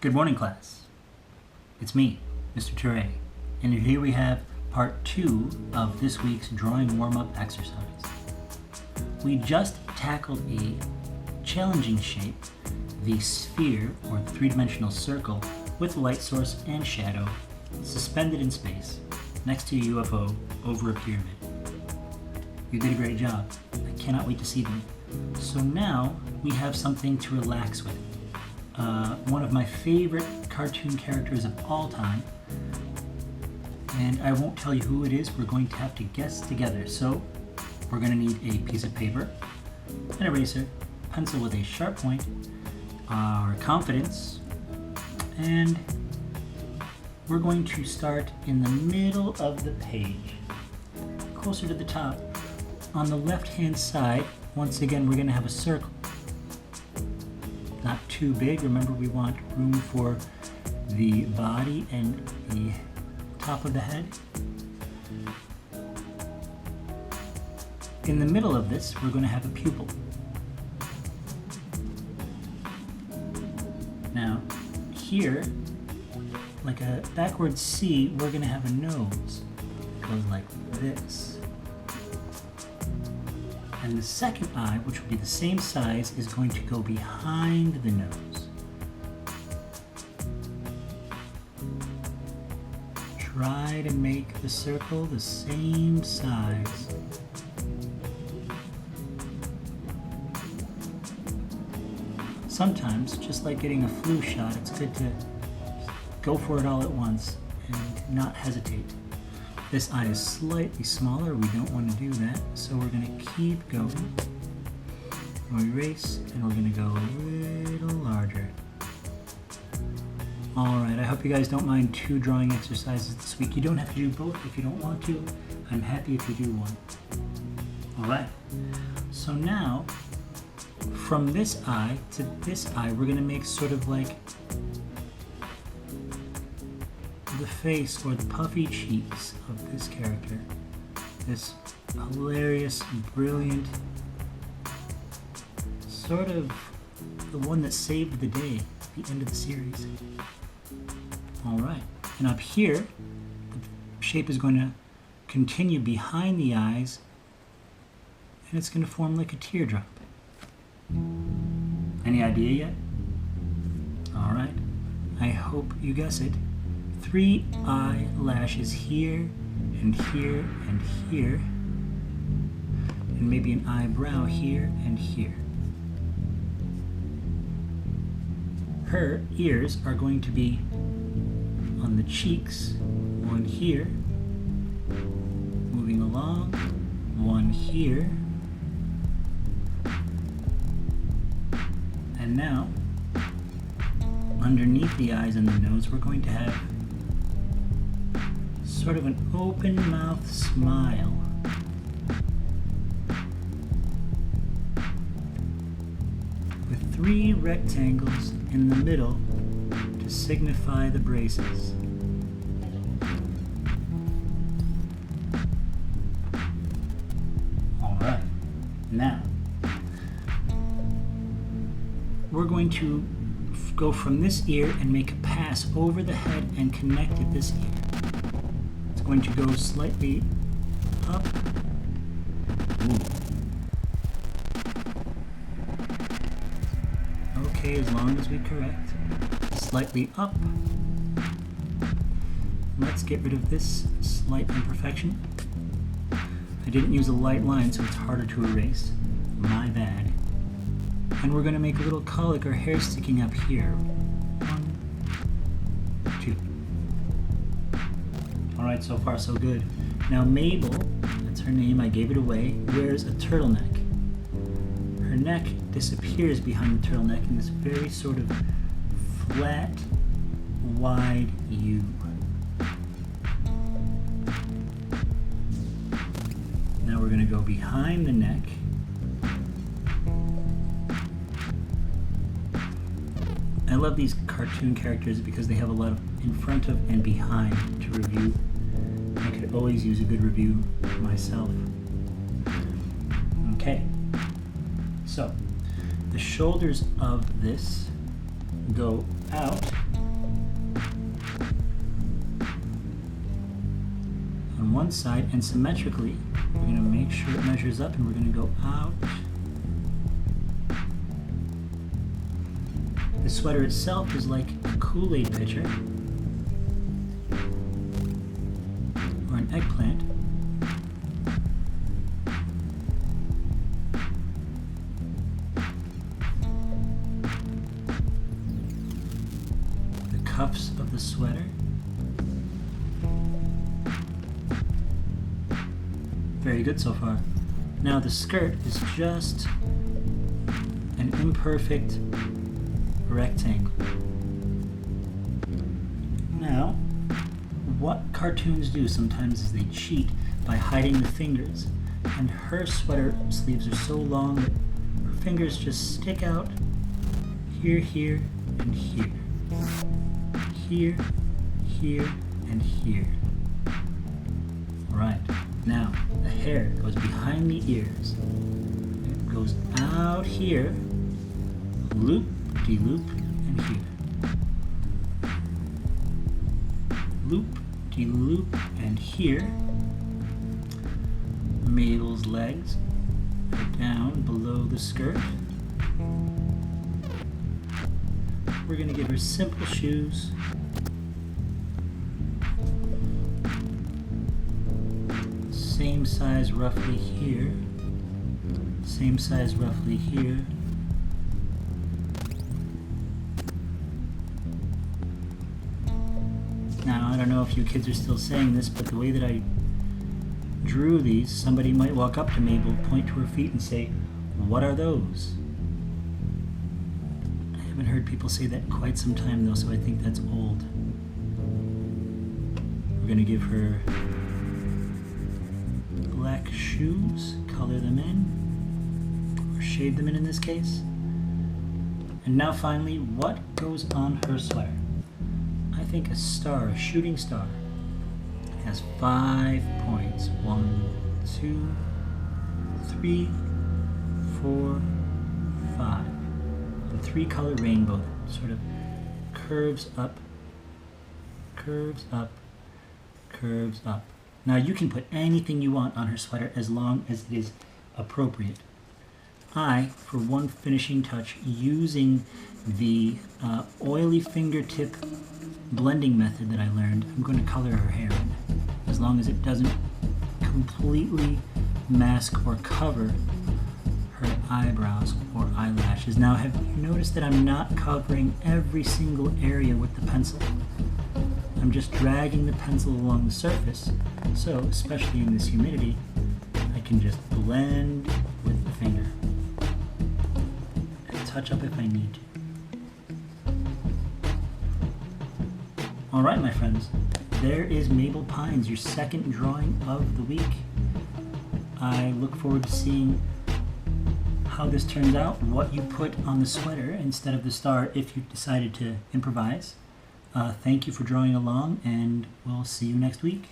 Good morning, class. It's me, Mr. Ture, and here we have part 2 of this week's drawing warm-up exercise. We just tackled a challenging shape, the sphere or three-dimensional circle with light source and shadow suspended in space next to a UFO over a pyramid. You did a great job. I cannot wait to see them. So now we have something to relax with. One of my favorite cartoon characters of all time, and I won't tell you who it is. We're going to have to guess together. So we're going to need a piece of paper, an eraser, pencil with a sharp point, our confidence, and we're going to start in the middle of the page, closer to the top. On the left-hand side, once again, we're going to have a circle. Not too big. Remember, we want room for the body and the top of the head. In the middle of this, we're going to have a pupil. Now, here, like a backwards C, we're going to have a nose. It goes like this. And the second eye, which will be the same size, is going to go behind the nose. Try to make the circle the same size. Sometimes, just like getting a flu shot, it's good to go for it all at once and not hesitate. This eye is slightly smaller. We don't want to do that, so we're going to keep going. We'll erase, and we're going to go a little larger. Alright, I hope you guys don't mind 2 drawing exercises this week. You don't have to do both if you don't want to. I'm happy if you do one. Alright, so now, from this eye to this eye, we're going to make sort of like the face or the puffy cheeks of this character. This hilarious, brilliant, sort of the one that saved the day at the end of the series. Alright, and up here, the shape is going to continue behind the eyes, and it's going to form like a teardrop. Any idea yet? Alright, I hope you guess it. 3 eyelashes here, and here, and here, and maybe an eyebrow here and here. Her ears are going to be on the cheeks, one here, moving along, one here, and now, underneath the eyes and the nose, we're going to have sort of an open mouth smile. With 3 rectangles in the middle to signify the braces. Alright, now we're going to go from this ear and make a pass over the head and connect at this ear. Going to go slightly up. Ooh. Okay, as long as we correct. Slightly up. Let's get rid of this slight imperfection. I didn't use a light line, so it's harder to erase. My bad. And we're going to make a little colic or hair sticking up here. 1, 2. Alright, so far so good. Now Mabel, that's her name, I gave it away, wears a turtleneck. Her neck disappears behind the turtleneck in this very sort of flat, wide U. Now we're going to go behind the neck. I love these cartoon characters because they have a lot of in front of and behind to review. I could always use a good review myself. Okay, so the shoulders of this go out on one side, and symmetrically, we're going to make sure it measures up, and we're going to go out. The sweater itself is like a Kool-Aid pitcher or an eggplant. The cuffs of the sweater. Very good so far. Now the skirt is just an imperfect rectangle. Now, what cartoons do sometimes is they cheat by hiding the fingers, and her sweater sleeves are so long that her fingers just stick out here, here, and here. Here, here, and here. Alright, now the hair goes behind the ears. It goes out here, loop, de-loop, and here. Loop, de-loop, and here. Mabel's legs are down below the skirt. We're going to give her simple shoes. Same size roughly here. Same size roughly here. Now, I don't know if you kids are still saying this, but the way that I drew these, somebody might walk up to Mabel, point to her feet, and say, "What are those?" I haven't heard people say that in quite some time, though, so I think that's old. We're going to give her black shoes, color them in, or shade them in this case. And now finally, what goes on her sweater? I think a star, a shooting star, has 5 points. 1, 2, 3, 4, 5. A 3-color rainbow that sort of curves up, curves up, curves up. Now you can put anything you want on her sweater as long as it is appropriate. I, for one finishing touch, using the oily fingertip blending method that I learned, I'm going to color her hair in, as long as it doesn't completely mask or cover her eyebrows or eyelashes. Now, have you noticed that I'm not covering every single area with the pencil? I'm just dragging the pencil along the surface, so especially in this humidity, I can just blend with the finger and touch up if I need to. Alright, my friends, there is Mabel Pines, your second drawing of the week. I look forward to seeing how this turns out, what you put on the sweater instead of the star if you decided to improvise. Thank you for drawing along, and we'll see you next week.